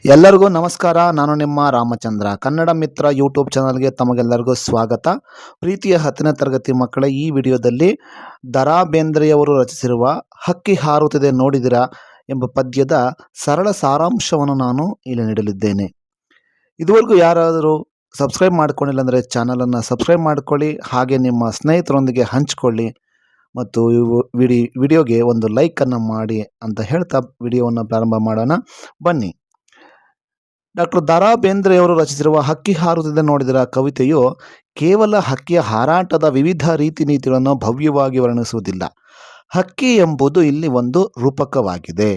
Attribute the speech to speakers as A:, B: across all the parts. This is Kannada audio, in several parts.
A: ಎಲ್ಲರಿಗೂ ನಮಸ್ಕಾರ. ನಾನು ನಿಮ್ಮ ರಾಮಚಂದ್ರ. ಕನ್ನಡ ಮಿತ್ರ ಯೂಟ್ಯೂಬ್ ಚಾನಲ್ಗೆ ತಮಗೆಲ್ಲರಿಗೂ ಸ್ವಾಗತ. ಪ್ರೀತಿಯ 10ನೇ ತರಗತಿ ಮಕ್ಕಳ, ಈ ವಿಡಿಯೋದಲ್ಲಿ ದರಾ ಬೇಂದ್ರೆಯವರು ರಚಿಸಿರುವ ಹಕ್ಕಿ ಹಾರುತ್ತಿದೆ ನೋಡಿದಿರಾ ಎಂಬ ಪದ್ಯದ ಸರಳ ಸಾರಾಂಶವನ್ನು ನಾನು ಇಲ್ಲಿ ನೀಡಲಿದ್ದೇನೆ. ಇದುವರೆಗೂ ಯಾರಾದರೂ ಸಬ್ಸ್ಕ್ರೈಬ್ ಮಾಡ್ಕೊಂಡಿಲ್ಲ ಅಂದರೆ ಚಾನಲನ್ನು ಸಬ್ಸ್ಕ್ರೈಬ್ ಮಾಡ್ಕೊಳ್ಳಿ, ಹಾಗೆ ನಿಮ್ಮ ಸ್ನೇಹಿತರೊಂದಿಗೆ ಹಂಚಿಕೊಳ್ಳಿ ಮತ್ತು ವಿಡಿಯೋಗೆ ಒಂದು ಲೈಕನ್ನು ಮಾಡಿ ಅಂತ ಹೇಳ್ತಾ ವಿಡಿಯೋವನ್ನು ಪ್ರಾರಂಭ ಮಾಡೋಣ ಬನ್ನಿ. ಡಾಕ್ಟರ್ ದರಾ ಬೇಂದ್ರೆಯವರು ರಚಿಸಿರುವ ಹಕ್ಕಿ ಹಾರುತ್ತಿದೆ ನೋಡಿದರ ಕವಿತೆಯು ಕೇವಲ ಹಕ್ಕಿಯ ಹಾರಾಟದ ವಿವಿಧ ರೀತಿ ನೀತಿಗಳನ್ನು ಭವ್ಯವಾಗಿ ವರ್ಣಿಸುವುದಿಲ್ಲ. ಹಕ್ಕಿ ಎಂಬುದು ಇಲ್ಲಿ ಒಂದು ರೂಪಕವಾಗಿದೆ.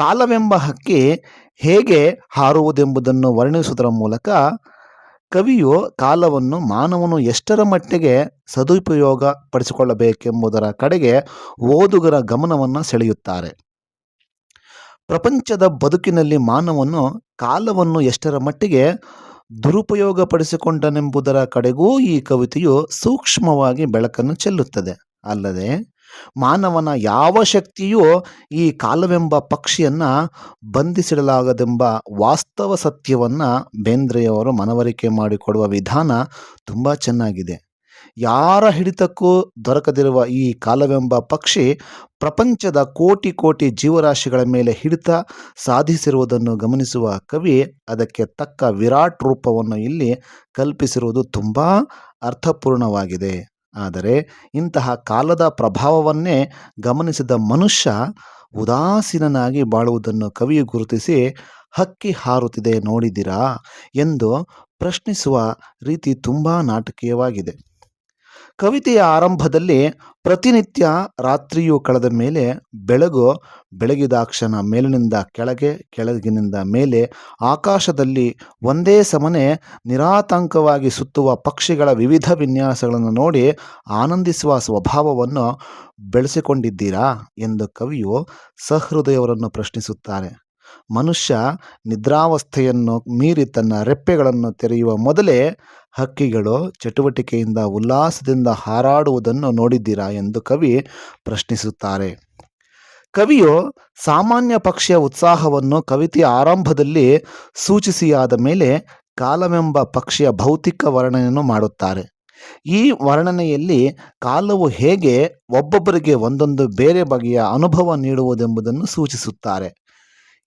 A: ಕಾಲವೆಂಬ ಹಕ್ಕಿ ಹೇಗೆ ಹಾರುವುದೆಂಬುದನ್ನು ವರ್ಣಿಸುವುದರ ಮೂಲಕ ಕವಿಯು ಕಾಲವನ್ನು ಮಾನವನು ಎಷ್ಟರ ಮಟ್ಟಿಗೆ ಸದುಪಯೋಗ ಪಡಿಸಿಕೊಳ್ಳಬೇಕೆಂಬುದರ ಕಡೆಗೆ ಓದುಗರ ಗಮನವನ್ನು ಸೆಳೆಯುತ್ತಾರೆ. ಪ್ರಪಂಚದ ಬದುಕಿನಲ್ಲಿ ಮಾನವನು ಕಾಲವನ್ನು ಎಷ್ಟರ ಮಟ್ಟಿಗೆ ದುರುಪಯೋಗಪಡಿಸಿಕೊಂಡನೆಂಬುದರ ಕಡೆಗೂ ಈ ಕವಿತೆಯು ಸೂಕ್ಷ್ಮವಾಗಿ ಬೆಳಕನ್ನು ಚೆಲ್ಲುತ್ತದೆ. ಅಲ್ಲದೆ ಮಾನವನ ಯಾವ ಶಕ್ತಿಯೂ ಈ ಕಾಲವೆಂಬ ಪಕ್ಷಿಯನ್ನು ಬಂಧಿಸಿಡಲಾಗದೆಂಬ ವಾಸ್ತವ ಸತ್ಯವನ್ನು ಬೇಂದ್ರೆಯವರು ಮನವರಿಕೆ ಮಾಡಿಕೊಡುವ ವಿಧಾನ ತುಂಬ ಚೆನ್ನಾಗಿದೆ. ಯಾರ ಹಿಡಿತಕ್ಕೂ ದೊರಕದಿರುವ ಈ ಕಾಲವೆಂಬ ಪಕ್ಷಿ ಪ್ರಪಂಚದ ಕೋಟಿ ಕೋಟಿ ಜೀವರಾಶಿಗಳ ಮೇಲೆ ಹಿಡಿತ ಸಾಧಿಸಿರುವುದನ್ನು ಗಮನಿಸುವ ಕವಿ ಅದಕ್ಕೆ ತಕ್ಕ ವಿರಾಟ್ ರೂಪವನ್ನು ಇಲ್ಲಿ ಕಲ್ಪಿಸಿರುವುದು ತುಂಬ ಅರ್ಥಪೂರ್ಣವಾಗಿದೆ. ಆದರೆ ಇಂತಹ ಕಾಲದ ಪ್ರಭಾವವನ್ನೇ ಗಮನಿಸಿದ ಮನುಷ್ಯ ಉದಾಸೀನನಾಗಿ ಬಾಳುವುದನ್ನು ಕವಿಯು ಗುರುತಿಸಿ ಹಕ್ಕಿ ಹಾರುತ್ತಿದೆ ನೋಡಿದಿರಾ ಎಂದು ಪ್ರಶ್ನಿಸುವ ರೀತಿ ತುಂಬ ನಾಟಕೀಯವಾಗಿದೆ. ಕವಿತೆಯ ಆರಂಭದಲ್ಲಿ ಪ್ರತಿನಿತ್ಯ ರಾತ್ರಿಯು ಕಳೆದ ಮೇಲೆ ಬೆಳಗಿದಾಕ್ಷಣ ಮೇಲಿನಿಂದ ಕೆಳಗೆ, ಕೆಳಗಿನಿಂದ ಮೇಲೆ ಆಕಾಶದಲ್ಲಿ ಒಂದೇ ಸಮನೆ ನಿರಾತಂಕವಾಗಿ ಸುತ್ತುವ ಪಕ್ಷಿಗಳ ವಿವಿಧ ವಿನ್ಯಾಸಗಳನ್ನು ನೋಡಿ ಆನಂದಿಸುವ ಸ್ವಭಾವವನ್ನು ಬೆಳೆಸಿಕೊಂಡಿದ್ದೀರಾ ಎಂದು ಕವಿಯು ಸಹೃದಯವರನ್ನು ಪ್ರಶ್ನಿಸುತ್ತಾರೆ. ಮನುಷ್ಯ ನಿದ್ರಾವಸ್ಥೆಯನ್ನು ಮೀರಿ ತನ್ನ ರೆಪ್ಪೆಗಳನ್ನು ತೆರೆಯುವ ಮೊದಲೇ ಹಕ್ಕಿಗಳು ಚಟುವಟಿಕೆಯಿಂದ ಉಲ್ಲಾಸದಿಂದ ಹಾರಾಡುವುದನ್ನು ನೋಡಿದ್ದೀರಾ ಎಂದು ಕವಿ ಪ್ರಶ್ನಿಸುತ್ತಾರೆ. ಕವಿಯು ಸಾಮಾನ್ಯ ಪಕ್ಷಿಯ ಉತ್ಸಾಹವನ್ನು ಕವಿತೆಯ ಆರಂಭದಲ್ಲಿ ಸೂಚಿಸಿಯಾದ ಮೇಲೆ ಕಾಲವೆಂಬ ಪಕ್ಷಿಯ ಭೌತಿಕ ವರ್ಣನೆಯನ್ನು ಮಾಡುತ್ತಾರೆ. ಈ ವರ್ಣನೆಯಲ್ಲಿ ಕಾಲವು ಹೇಗೆ ಒಬ್ಬೊಬ್ಬರಿಗೆ ಒಂದೊಂದು ಬೇರೆ ಬಗೆಯ ಅನುಭವ ನೀಡುವುದೆಂಬುದನ್ನು ಸೂಚಿಸುತ್ತಾರೆ.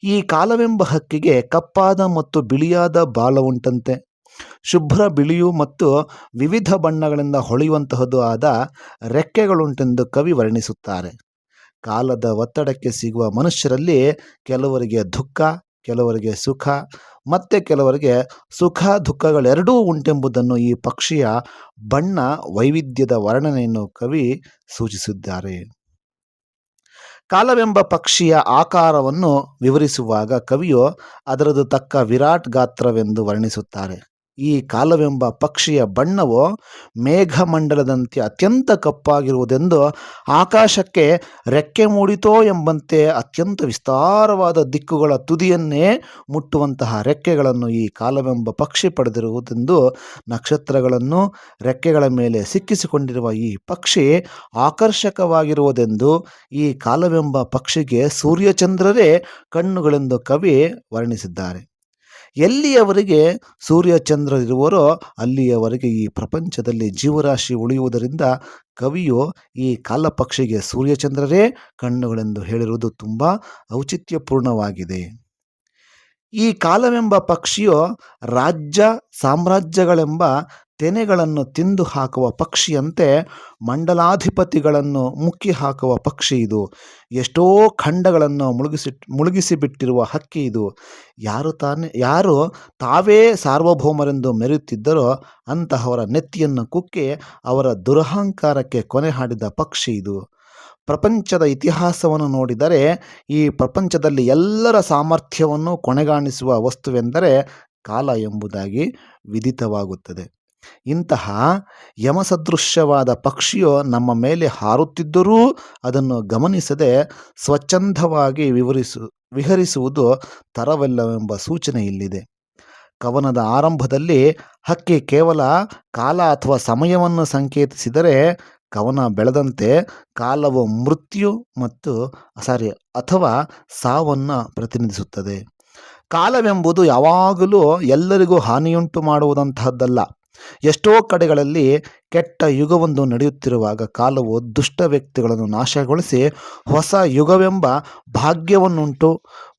A: ಈ ಕಾಲವೆಂಬ ಹಕ್ಕಿಗೆ ಕಪ್ಪಾದ ಮತ್ತು ಬಿಳಿಯಾದ ಬಾಲ ಉಂಟಂತೆ. ಶುಭ್ರ ಬಿಳಿಯು ಮತ್ತು ವಿವಿಧ ಬಣ್ಣಗಳಿಂದ ಹೊಳೆಯುವಂತಹದ್ದು ಆದ ರೆಕ್ಕೆಗಳುಂಟೆಂದು ಕವಿ ವರ್ಣಿಸುತ್ತಾರೆ. ಕಾಲದ ಒತ್ತಡಕ್ಕೆ ಸಿಗುವ ಮನುಷ್ಯರಲ್ಲಿ ಕೆಲವರಿಗೆ ದುಃಖ, ಕೆಲವರಿಗೆ ಸುಖ, ಮತ್ತೆ ಕೆಲವರಿಗೆ ಸುಖ ದುಃಖಗಳೆರಡೂ ಉಂಟೆಂಬುದನ್ನು ಈ ಪಕ್ಷಿಯ ಬಣ್ಣ ವೈವಿಧ್ಯದ ವರ್ಣನೆಯನ್ನು ಕವಿ ಸೂಚಿಸಿದ್ದಾರೆ. ಕಾಲವೆಂಬ ಪಕ್ಷಿಯ ಆಕಾರವನ್ನು ವಿವರಿಸುವಾಗ ಕವಿಯು ಅದರದು ತಕ್ಕ ವಿರಾಟ್ ಗಾತ್ರವೆಂದು ವರ್ಣಿಸುತ್ತಾರೆ. ಈ ಕಾಲವೆಂಬ ಪಕ್ಷಿಯ ಬಣ್ಣವು ಮೇಘಮಂಡಲದಂತೆ ಅತ್ಯಂತ ಕಪ್ಪಾಗಿರುವುದೆಂದು, ಆಕಾಶಕ್ಕೆ ರೆಕ್ಕೆ ಮೂಡಿತೋ ಎಂಬಂತೆ ಅತ್ಯಂತ ವಿಸ್ತಾರವಾದ ದಿಕ್ಕುಗಳ ತುದಿಯನ್ನೇ ಮುಟ್ಟುವಂತಹ ರೆಕ್ಕೆಗಳನ್ನು ಈ ಕಾಲವೆಂಬ ಪಕ್ಷಿ ಪಡೆದಿರುವುದೆಂದು, ನಕ್ಷತ್ರಗಳನ್ನು ರೆಕ್ಕೆಗಳ ಮೇಲೆ ಸಿಕ್ಕಿಸಿಕೊಂಡಿರುವ ಈ ಪಕ್ಷಿ ಆಕರ್ಷಕವಾಗಿರುವುದೆಂದು, ಈ ಕಾಲವೆಂಬ ಪಕ್ಷಿಗೆ ಸೂರ್ಯಚಂದ್ರರೇ ಕಣ್ಣುಗಳೆಂದು ಕವಿ ವರ್ಣಿಸಿದ್ದಾರೆ. ಎಲ್ಲಿಯವರೆಗೆ ಸೂರ್ಯಚಂದ್ರರಿರುವರೋ ಅಲ್ಲಿಯವರೆಗೆ ಈ ಪ್ರಪಂಚದಲ್ಲಿ ಜೀವರಾಶಿ ಉಳಿಯುವುದರಿಂದ ಕವಿಯು ಈ ಕಾಲಪಕ್ಷಿಗೆ ಸೂರ್ಯಚಂದ್ರರೇ ಕಣ್ಣುಗಳೆಂದು ಹೇಳಿರುವುದು ತುಂಬ ಔಚಿತ್ಯಪೂರ್ಣವಾಗಿದೆ. ಈ ಕಾಲವೆಂಬ ಪಕ್ಷಿಯು ರಾಜ್ಯ ಸಾಮ್ರಾಜ್ಯಗಳೆಂಬ ತೆನೆಗಳನ್ನು ತಿಂದು ಹಾಕುವ ಪಕ್ಷಿಯಂತೆ ಮಂಡಲಾಧಿಪತಿಗಳನ್ನು ಮುಕ್ಕಿ ಹಾಕುವ ಪಕ್ಷಿ ಇದು. ಎಷ್ಟೋ ಖಂಡಗಳನ್ನು ಮುಳುಗಿಸಿಬಿಟ್ಟಿರುವ ಹಕ್ಕಿ ಇದು. ಯಾರು ತಾವೇ ಸಾರ್ವಭೌಮರೆಂದು ಮೆರೆಯುತ್ತಿದ್ದರೋ ಅಂತಹವರ ನೆತ್ತಿಯನ್ನು ಕುಕ್ಕಿ ಅವರ ದುರಹಂಕಾರಕ್ಕೆ ಕೊನೆ ಹಾಡಿದ ಪಕ್ಷಿ ಇದು. ಪ್ರಪಂಚದ ಇತಿಹಾಸವನ್ನು ನೋಡಿದರೆ ಈ ಪ್ರಪಂಚದಲ್ಲಿ ಎಲ್ಲರ ಸಾಮರ್ಥ್ಯವನ್ನು ಕೊನೆಗಾಣಿಸುವ ವಸ್ತುವೆಂದರೆ ಕಾಲ ಎಂಬುದಾಗಿ ವಿದಿತವಾಗುತ್ತದೆ. ಇಂತಹ ಯಮಸದೃಶ್ಯವಾದ ಪಕ್ಷಿಯು ನಮ್ಮ ಮೇಲೆ ಹಾರುತ್ತಿದ್ದರೂ ಅದನ್ನು ಗಮನಿಸದೆ ಸ್ವಚ್ಛಂದವಾಗಿ ವಿಹರಿಸುವುದು ತರವಲ್ಲವೆಂಬ ಸೂಚನೆ ಇಲ್ಲಿದೆ. ಕವನದ ಆರಂಭದಲ್ಲಿ ಹಕ್ಕಿ ಕೇವಲ ಕಾಲ ಅಥವಾ ಸಮಯವನ್ನು ಸಂಕೇತಿಸಿದರೆ, ಕವನ ಬೆಳೆದಂತೆ ಕಾಲವು ಮೃತ್ಯು ಅಥವಾ ಸಾವನ್ನು ಪ್ರತಿನಿಧಿಸುತ್ತದೆ. ಕಾಲವೆಂಬುದು ಯಾವಾಗಲೂ ಎಲ್ಲರಿಗೂ ಹಾನಿಯುಂಟು ಮಾಡುವುದಂತಹದ್ದಲ್ಲ. ಎಷ್ಟೋ ಕಡೆಗಳಲ್ಲಿ ಕೆಟ್ಟ ಯುಗವೊಂದು ನಡೆಯುತ್ತಿರುವಾಗ ಕಾಲವು ದುಷ್ಟ ವ್ಯಕ್ತಿಗಳನ್ನು ನಾಶಗೊಳಿಸಿ ಹೊಸ ಯುಗವೆಂಬ ಭಾಗ್ಯವನ್ನುಂಟು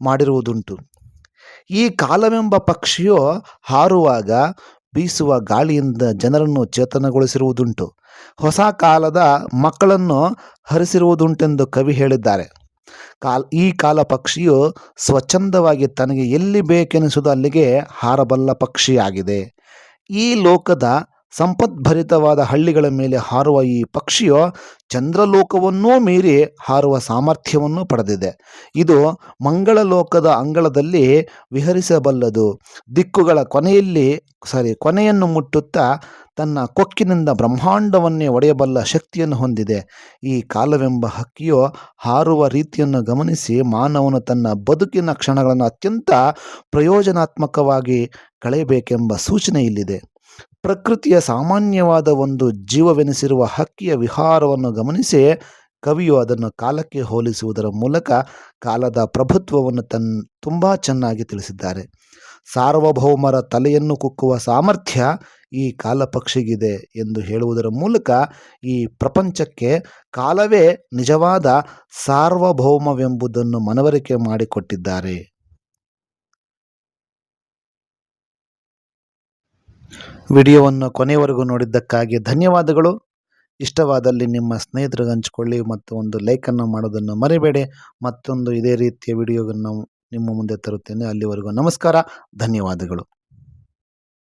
A: ಮಾಡಿರುವುದುಂಟು. ಈ ಕಾಲವೆಂಬ ಪಕ್ಷಿಯು ಹಾರುವಾಗ ಬೀಸುವ ಗಾಳಿಯಿಂದ ಜನರನ್ನು ಚೇತನಗೊಳಿಸಿರುವುದುಂಟು. ಹೊಸ ಕಾಲದ ಮಕ್ಕಳನ್ನು ಹರಿಸಿರುವುದುಂಟೆಂದು ಕವಿ ಹೇಳಿದ್ದಾರೆ. ಈ ಕಾಲ ಪಕ್ಷಿಯು ಸ್ವಚ್ಛಂದವಾಗಿ ತನಗೆ ಎಲ್ಲಿ ಬೇಕೆನಿಸುವುದು ಅಲ್ಲಿಗೆ ಹಾರಬಲ್ಲ ಪಕ್ಷಿಯಾಗಿದೆ. ಈ ಲೋಕದ ಸಂಪದ್ಭರಿತವಾದ ಹಳ್ಳಿಗಳ ಮೇಲೆ ಹಾರುವ ಈ ಪಕ್ಷಿಯು ಚಂದ್ರಲೋಕವನ್ನೂ ಮೀರಿ ಹಾರುವ ಸಾಮರ್ಥ್ಯವನ್ನು ಪಡೆದಿದೆ. ಇದು ಮಂಗಳ ಲೋಕದ ಅಂಗಳದಲ್ಲಿ ವಿಹರಿಸಬಲ್ಲದು. ದಿಕ್ಕುಗಳ ಕೊನೆಯನ್ನು ಮುಟ್ಟುತ್ತಾ ತನ್ನ ಕೊಕ್ಕಿನಿಂದ ಬ್ರಹ್ಮಾಂಡವನ್ನೇ ಒಡೆಯಬಲ್ಲ ಶಕ್ತಿಯನ್ನು ಹೊಂದಿದೆ. ಈ ಕಾಲವೆಂಬ ಹಕ್ಕಿಯು ಹಾರುವ ರೀತಿಯನ್ನು ಗಮನಿಸಿ ಮಾನವನು ತನ್ನ ಬದುಕಿನ ಕ್ಷಣಗಳನ್ನು ಅತ್ಯಂತ ಪ್ರಯೋಜನಾತ್ಮಕವಾಗಿ ಕಳೆಯಬೇಕೆಂಬ ಸೂಚನೆ ಇಲ್ಲಿದೆ. ಪ್ರಕೃತಿಯ ಸಾಮಾನ್ಯವಾದ ಒಂದು ಜೀವವೆನಿಸಿರುವ ಹಕ್ಕಿಯ ವಿಹಾರವನ್ನು ಗಮನಿಸಿ ಕವಿಯು ಅದನ್ನು ಕಾಲಕ್ಕೆ ಹೋಲಿಸುವುದರ ಮೂಲಕ ಕಾಲದ ಪ್ರಭುತ್ವವನ್ನು ತುಂಬ ಚೆನ್ನಾಗಿ ತಿಳಿಸಿದ್ದಾರೆ. ಸಾರ್ವಭೌಮರ ತಲೆಯನ್ನು ಕುಕ್ಕುವ ಸಾಮರ್ಥ್ಯ ಈ ಕಾಲಪಕ್ಷಿಗಿದೆ ಎಂದು ಹೇಳುವುದರ ಮೂಲಕ ಈ ಪ್ರಪಂಚಕ್ಕೆ ಕಾಲವೇ ನಿಜವಾದ ಸಾರ್ವಭೌಮವೆಂಬುದನ್ನು ಮನವರಿಕೆ ಮಾಡಿಕೊಟ್ಟಿದ್ದಾರೆ. ವಿಡಿಯೋವನ್ನು ಕೊನೆಯವರೆಗೂ ನೋಡಿದ್ದಕ್ಕಾಗಿ ಧನ್ಯವಾದಗಳು. ಇಷ್ಟವಾದಲ್ಲಿ ನಿಮ್ಮ ಸ್ನೇಹಿತರಿಗೆ ಹಂಚಿಕೊಳ್ಳಿ ಮತ್ತು ಒಂದು ಲೈಕನ್ನು ಮಾಡೋದನ್ನು ಮರಿಬೇಡಿ. ಮತ್ತೊಂದು ಇದೇ ರೀತಿಯ ವಿಡಿಯೋವನ್ನು ನಿಮ್ಮ ಮುಂದೆ ತರುತ್ತೇನೆ. ಅಲ್ಲಿವರೆಗೂ ನಮಸ್ಕಾರ, ಧನ್ಯವಾದಗಳು.